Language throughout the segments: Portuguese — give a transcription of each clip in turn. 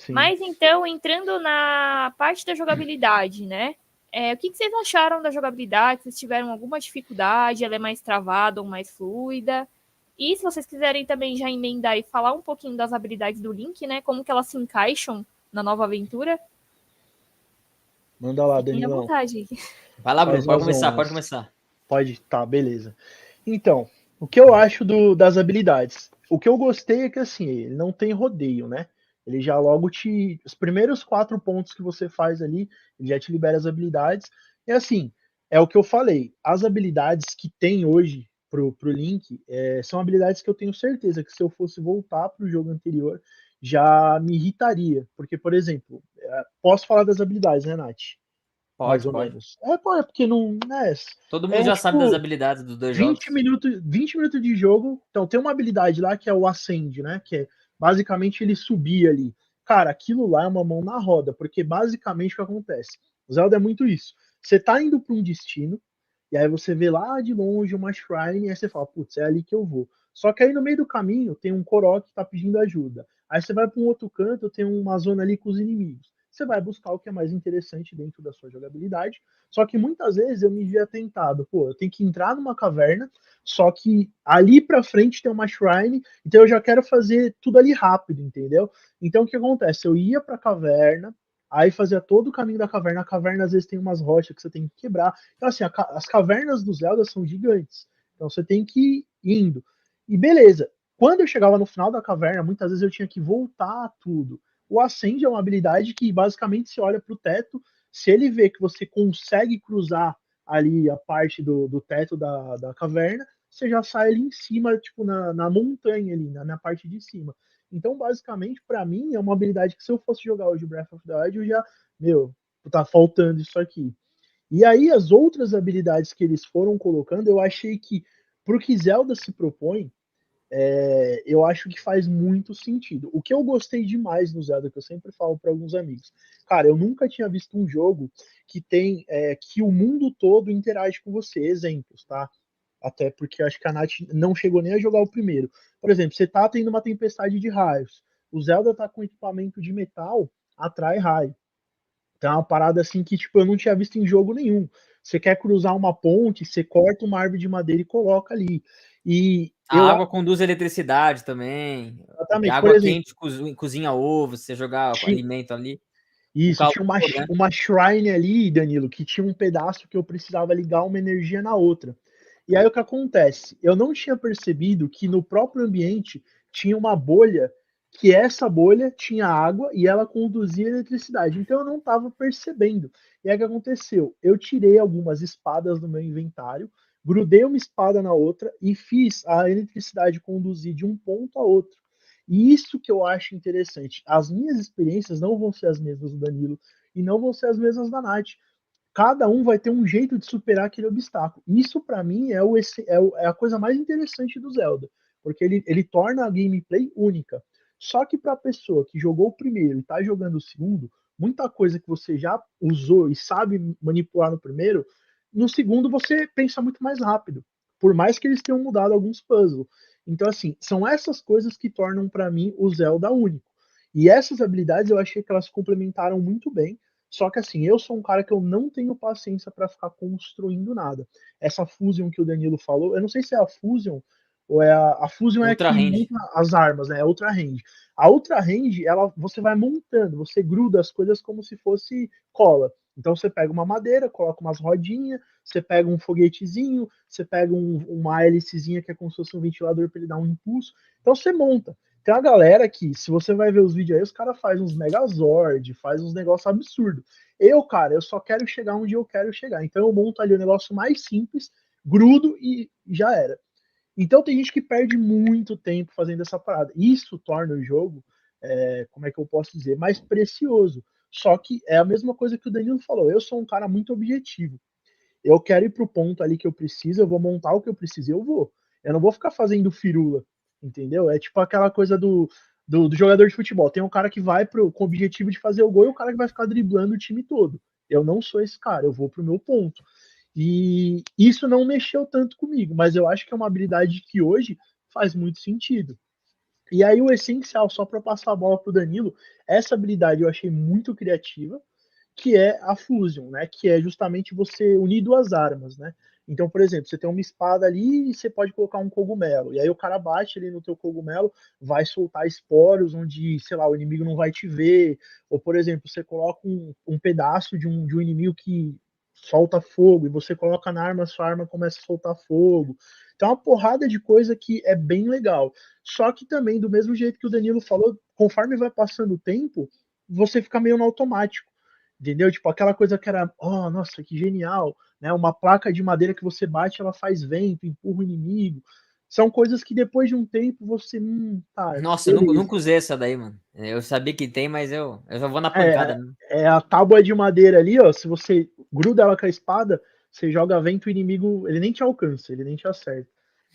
Sim. Mas então, entrando na parte da jogabilidade, né? O que vocês acharam da jogabilidade? Vocês tiveram alguma dificuldade? Ela é mais travada ou mais fluida? E se vocês quiserem também já emendar e falar um pouquinho das habilidades do Link, né? Como que elas se encaixam na nova aventura? Manda lá, Fiquem à Danilão. vontade. Vai lá, Bruno, Faz pode as começar, pode honras. começar. Pode, tá, beleza. Então, o que eu acho das habilidades? O que eu gostei é que assim, ele não tem rodeio, né? Ele já logo te. Os primeiros 4 pontos que você faz ali, ele já te libera as habilidades. E assim, é o que eu falei. As habilidades que tem hoje pro Link são habilidades que eu tenho certeza que se eu fosse voltar pro jogo anterior, já me irritaria. Porque, por exemplo, posso falar das habilidades, né, Nath? Mais Pode, ou pode. menos. Pô, é porque não. Todo mundo É já sabe das tipo habilidades dos dois 20 jogos. minutos, 20 minutos de jogo. Então tem uma habilidade lá que é o Ascend, né? Que é basicamente ele subir ali. Cara, aquilo lá é uma mão na roda, porque basicamente o que acontece? O Zelda é muito isso. Você tá indo para um destino, e aí você vê lá de longe uma shrine, e aí você fala, putz, é ali que eu vou. Só que aí no meio do caminho tem um Korok que tá pedindo ajuda. Aí você vai para um outro canto, tem uma zona ali com os inimigos. Você vai buscar o que é mais interessante dentro da sua jogabilidade. Só que muitas vezes eu me via tentado, pô, eu tenho que entrar numa caverna, só que ali pra frente tem uma shrine, então eu já quero fazer tudo ali rápido, entendeu? Então o que acontece? Eu ia pra caverna, aí fazia todo o caminho da caverna. A caverna às vezes tem umas rochas que você tem que quebrar. Então, assim, as cavernas do Zelda são gigantes. Então você tem que ir indo. E beleza. Quando eu chegava no final da caverna, muitas vezes eu tinha que voltar a tudo. O Ascend é uma habilidade que basicamente se olha pro teto, se ele vê que você consegue cruzar ali a parte do teto da caverna, você já sai ali em cima, tipo, na montanha ali, na parte de cima. Então, basicamente, para mim, é uma habilidade que se eu fosse jogar hoje Breath of the Wild, eu já, meu, tá faltando isso aqui. E aí, as outras habilidades que eles foram colocando, eu achei que, pro que Zelda se propõe, eu acho que faz muito sentido. O que eu gostei demais no Zelda, que eu sempre falo para alguns amigos, cara, eu nunca tinha visto um jogo que tem que o mundo todo interage com você. Exemplos, tá? Até porque acho que a Nath não chegou nem a jogar o primeiro. Por exemplo, você tá tendo uma tempestade de raios. O Zelda tá com equipamento de metal, atrai raio. Então é uma parada assim que tipo, eu não tinha visto em jogo nenhum. Você quer cruzar uma ponte, você corta uma árvore de madeira e coloca ali. E A eu água conduz eletricidade também. E exatamente, por água exemplo, quente cozinha ovo, se você jogar tinha, alimento ali. O isso, tinha calor, né? uma shrine ali, Danilo, que tinha um pedaço que eu precisava ligar uma energia na outra. E aí o que acontece? Eu não tinha percebido que no próprio ambiente tinha uma bolha, que essa bolha tinha água e ela conduzia eletricidade. Então eu não estava percebendo. E aí o que aconteceu? Eu tirei algumas espadas do meu inventário, grudei uma espada na outra e fiz a eletricidade conduzir de um ponto a outro. E isso que eu acho interessante. As minhas experiências não vão ser as mesmas do Danilo e não vão ser as mesmas da Nath. Cada um vai ter um jeito de superar aquele obstáculo. Isso, para mim, é a coisa mais interessante do Zelda, porque ele torna a gameplay única. Só que para a pessoa que jogou o primeiro e está jogando o segundo, muita coisa que você já usou e sabe manipular no primeiro, no segundo você pensa muito mais rápido. Por mais que eles tenham mudado alguns puzzles. Então, assim, são essas coisas que tornam para mim o Zelda único. E essas habilidades eu achei que elas complementaram muito bem. Só que assim, eu sou um cara que eu não tenho paciência para ficar construindo nada. Essa Fusion que o Danilo falou, eu não sei se é a Fusion ou a Fusion é a Ultra que range. monta as armas, né? É a Ultra Range. A Ultra Range, ela você vai montando, você gruda as coisas como se fosse cola. Então você pega uma madeira, coloca umas rodinhas, você pega um foguetezinho, você pega uma hélicezinha que é como se fosse um ventilador para ele dar um impulso. Então você monta. Tem uma galera que, se você vai ver os vídeos aí, os caras fazem uns Megazord, faz uns negócios absurdos. Eu, cara, eu só quero chegar onde eu quero chegar. Então eu monto ali o negócio mais simples, grudo e já era. Então tem gente que perde muito tempo fazendo essa parada. Isso torna o jogo, como é que eu posso dizer, mais precioso. Só que é a mesma coisa que o Danilo falou. Eu sou um cara muito objetivo. Eu quero ir pro ponto ali que eu preciso, eu vou montar o que eu preciso e eu vou. Eu não vou ficar fazendo firula, entendeu? É tipo aquela coisa do jogador de futebol. Tem um cara que vai com o objetivo de fazer o gol e o cara que vai ficar driblando o time todo. Eu não sou esse cara, eu vou pro meu ponto. E isso não mexeu tanto comigo, mas eu acho que é uma habilidade que hoje faz muito sentido. E aí o essencial, só para passar a bola pro Danilo, essa habilidade eu achei muito criativa, que é a Fusion, né? Que é justamente você unir duas armas, né? Então, por exemplo, você tem uma espada ali e você pode colocar um cogumelo. E aí o cara bate ali no teu cogumelo, vai soltar esporos onde, sei lá, o inimigo não vai te ver. Ou, por exemplo, você coloca um pedaço de um inimigo que solta fogo e você coloca na arma, sua arma começa a soltar fogo. Então, é uma porrada de coisa que é bem legal. Só que também, do mesmo jeito que o Danilo falou, conforme vai passando o tempo, você fica meio no automático. Entendeu? Tipo, aquela coisa que era, oh, nossa, que genial, né? Uma placa de madeira que você bate, ela faz vento, empurra o inimigo. São coisas que depois de um tempo você, tá, Nossa, eu beleza. nunca usei essa daí, mano. Eu sabia que tem, mas eu já vou na pancada, É, né? é a tábua de madeira ali, ó. Se você gruda ela com a espada, você joga vento, o inimigo, ele nem te alcança, ele nem te acerta.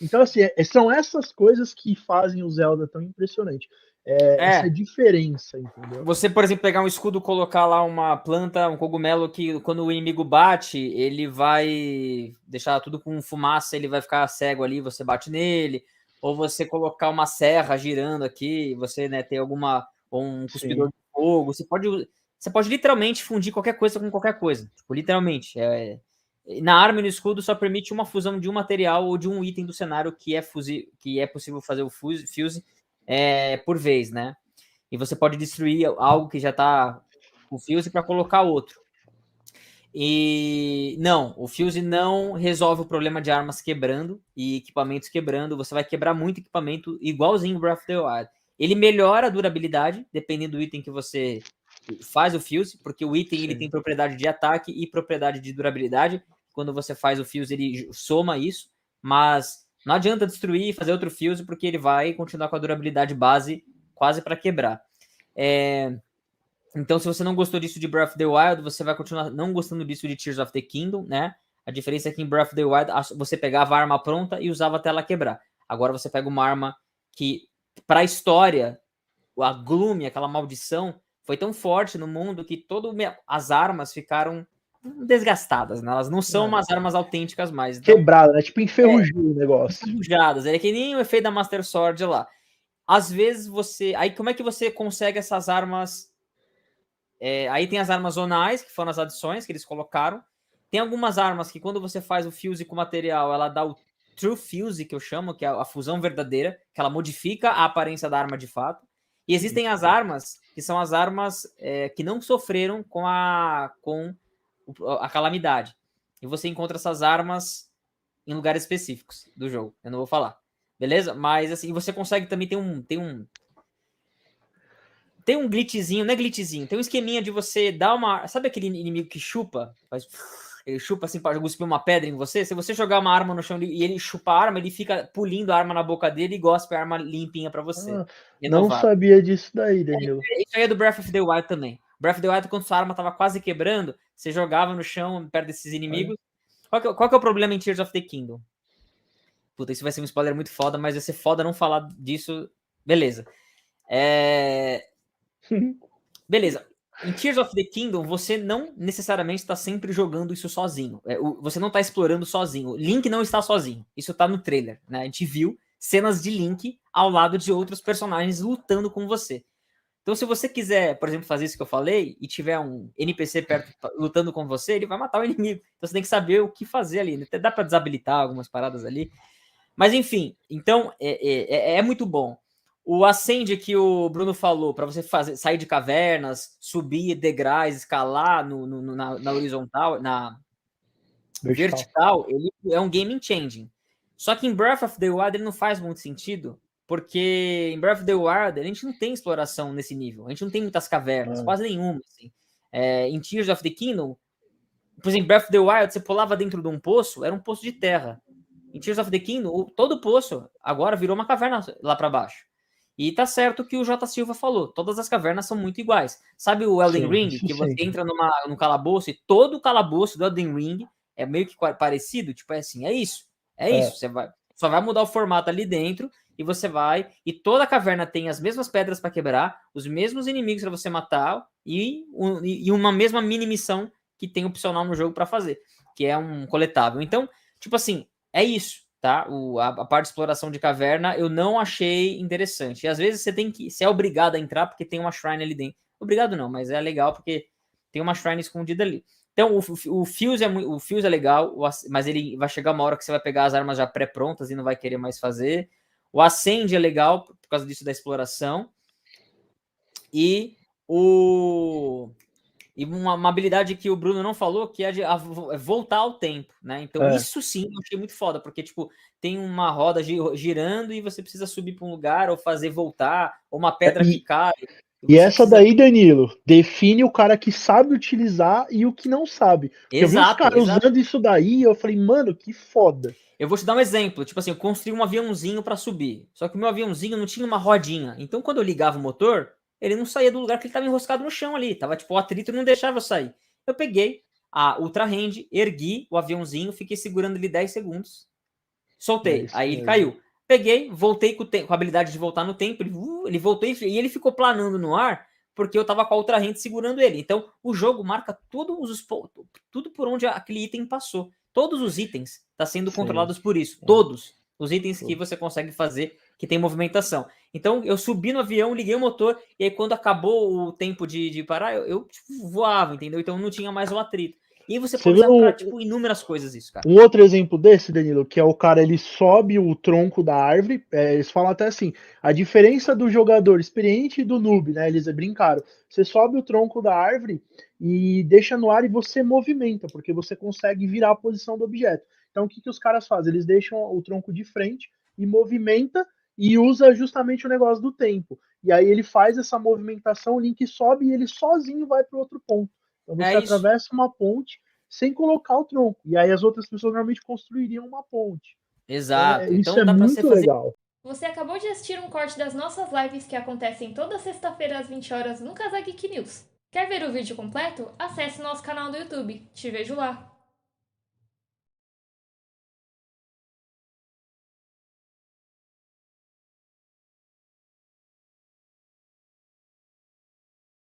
Então, assim, são essas coisas que fazem o Zelda tão impressionante. Essa É, diferença, entendeu? você, por exemplo, pegar um escudo, colocar lá uma planta, um cogumelo que quando o inimigo bate, ele vai deixar tudo com fumaça, ele vai ficar cego ali, você bate nele. Ou você colocar uma serra girando aqui, você, né, ter alguma ou um cuspidor Sim. de fogo, você pode literalmente fundir qualquer coisa com qualquer coisa, tipo, literalmente. Na arma e no escudo só permite uma fusão de um material ou de um item do cenário que é possível fazer o fuse por vez, né? E você pode destruir algo que já está com fuse para colocar outro. E não, o Fuse não resolve o problema de armas quebrando e equipamentos quebrando. Você vai quebrar muito equipamento igualzinho o Breath of the Wild. Ele melhora a durabilidade, dependendo do item que você faz o Fuse, porque o item ele tem propriedade de ataque e propriedade de durabilidade. Quando você faz o Fuse, ele soma isso, mas não adianta destruir e fazer outro Fuse, porque ele vai continuar com a durabilidade base quase para quebrar. Então, se você não gostou disso de Breath of the Wild, você vai continuar não gostando disso de Tears of the Kingdom, né? A diferença é que em Breath of the Wild você pegava a arma pronta e usava até ela quebrar. Agora você pega uma arma que, para a história, a Gloom, aquela maldição, foi tão forte no mundo que todas as armas ficaram desgastadas, né? Elas não são umas armas autênticas mais. Então, Quebrada, né? Tipo, enferrujou o negócio. enferrujadas. É que nem o efeito da Master Sword lá. Às vezes você... Aí como é que você consegue essas armas... aí tem as armas zonais, que foram as adições que eles colocaram. Tem algumas armas que quando você faz o fuse com o material, ela dá o true fuse, que eu chamo, que é a fusão verdadeira, que ela modifica a aparência da arma de fato. E existem as armas, que são as armas que não sofreram com a calamidade. E você encontra essas armas em lugares específicos do jogo. Eu não vou falar. Beleza? Mas assim, você consegue também ter tem um glitchzinho, não é glitchzinho, tem um esqueminha de você dar uma... Sabe aquele inimigo que chupa? Ele chupa assim para cuspir uma pedra em você? Se você jogar uma arma no chão e ele chupa a arma, ele fica pulindo a arma na boca dele e gospe a arma limpinha para você. Não sabia disso daí, Danilo. Isso aí é do Breath of the Wild também. Breath of the Wild, quando sua arma tava quase quebrando, você jogava no chão perto desses inimigos. Qual que é o problema em Tears of the Kingdom? Puta, isso vai ser um spoiler muito foda, mas vai ser foda não falar disso. Beleza. Beleza. Em Tears of the Kingdom, você não necessariamente está sempre jogando isso sozinho. Você não está explorando sozinho. Link não está sozinho. Isso está no trailer, né? A gente viu cenas de Link ao lado de outros personagens lutando com você. Então, se você quiser, por exemplo, fazer isso que eu falei e tiver um NPC perto lutando com você, ele vai matar o inimigo. Então, você tem que saber o que fazer ali. Até dá para desabilitar algumas paradas ali. Mas, enfim, então é muito bom. O Ascend que o Bruno falou, para você sair de cavernas, subir degraus, escalar na horizontal, na vertical, ele é um game changing. Só que em Breath of the Wild ele não faz muito sentido, porque em Breath of the Wild a gente não tem exploração nesse nível. A gente não tem muitas cavernas, quase nenhuma. Assim. Em Tears of the Kingdom, por exemplo, em Breath of the Wild, você pulava dentro de um poço, era um poço de terra. Em Tears of the Kingdom, todo poço agora virou uma caverna lá para baixo. E tá certo o que o J. Silva falou. Todas as cavernas são muito iguais. Sabe o Elden Ring? Que você entra num calabouço e todo o calabouço do Elden Ring é meio que parecido? Tipo, é assim, é isso. Você só vai mudar o formato ali dentro e você vai... E toda a caverna tem as mesmas pedras para quebrar, os mesmos inimigos para você matar e uma mesma mini missão que tem opcional no jogo para fazer, que é um coletável. Então, tipo assim, é isso. tá? A parte de exploração de caverna eu não achei interessante. E às vezes você é obrigado a entrar porque tem uma shrine ali dentro. Obrigado não, mas é legal porque tem uma shrine escondida ali. Então o Fuse é legal, mas ele vai chegar uma hora que você vai pegar as armas já pré-prontas e não vai querer mais fazer. O Ascend é legal por causa disso da exploração. E uma habilidade que o Bruno não falou, que é de voltar ao tempo, né? Então, isso sim eu achei muito foda, porque, tipo, tem uma roda girando e você precisa subir para um lugar ou fazer voltar, ou uma pedra que cai. E essa daí, Danilo, define o cara que sabe utilizar e o que não sabe. Porque eu vi os caras usando isso daí e eu falei, mano, que foda. Eu vou te dar um exemplo. Tipo assim, eu construí um aviãozinho para subir. Só que o meu aviãozinho não tinha uma rodinha. Então, quando eu ligava o motor, ele não saía do lugar que ele estava enroscado no chão ali. Tava tipo, o atrito não deixava eu sair. Eu peguei a Ultra Hand, ergui o aviãozinho, fiquei segurando ele 10 segundos. Soltei. Aí ele caiu. Peguei, voltei com a habilidade de voltar no tempo. Ele voltou e ele ficou planando no ar porque eu tava com a Ultra Hand segurando ele. Então, o jogo marca tudo por onde aquele item passou. Todos os itens estão sendo controlados por isso. Todos os itens que você consegue fazer que tem movimentação. Então, eu subi no avião, liguei o motor, e aí quando acabou o tempo de parar, eu tipo, voava, entendeu? Então não tinha mais o atrito. E você pode usar pra, tipo, inúmeras coisas isso, cara. Um outro exemplo desse, Danilo, que é o cara, ele sobe o tronco da árvore, eles falam até assim, a diferença do jogador experiente e do noob, né, eles brincaram, você sobe o tronco da árvore e deixa no ar e você movimenta, porque você consegue virar a posição do objeto. Então o que os caras fazem? Eles deixam o tronco de frente e movimenta e usa justamente o negócio do tempo. E aí ele faz essa movimentação, o Link sobe e ele sozinho vai para o outro ponto. Então você atravessa uma ponte sem colocar o tronco. E aí as outras pessoas normalmente construiriam uma ponte. Exato. Então, isso é muito legal. Você acabou de assistir um corte das nossas lives que acontecem toda sexta-feira às 20 horas no Casa Geek News. Quer ver o vídeo completo? Acesse nosso canal do YouTube. Te vejo lá.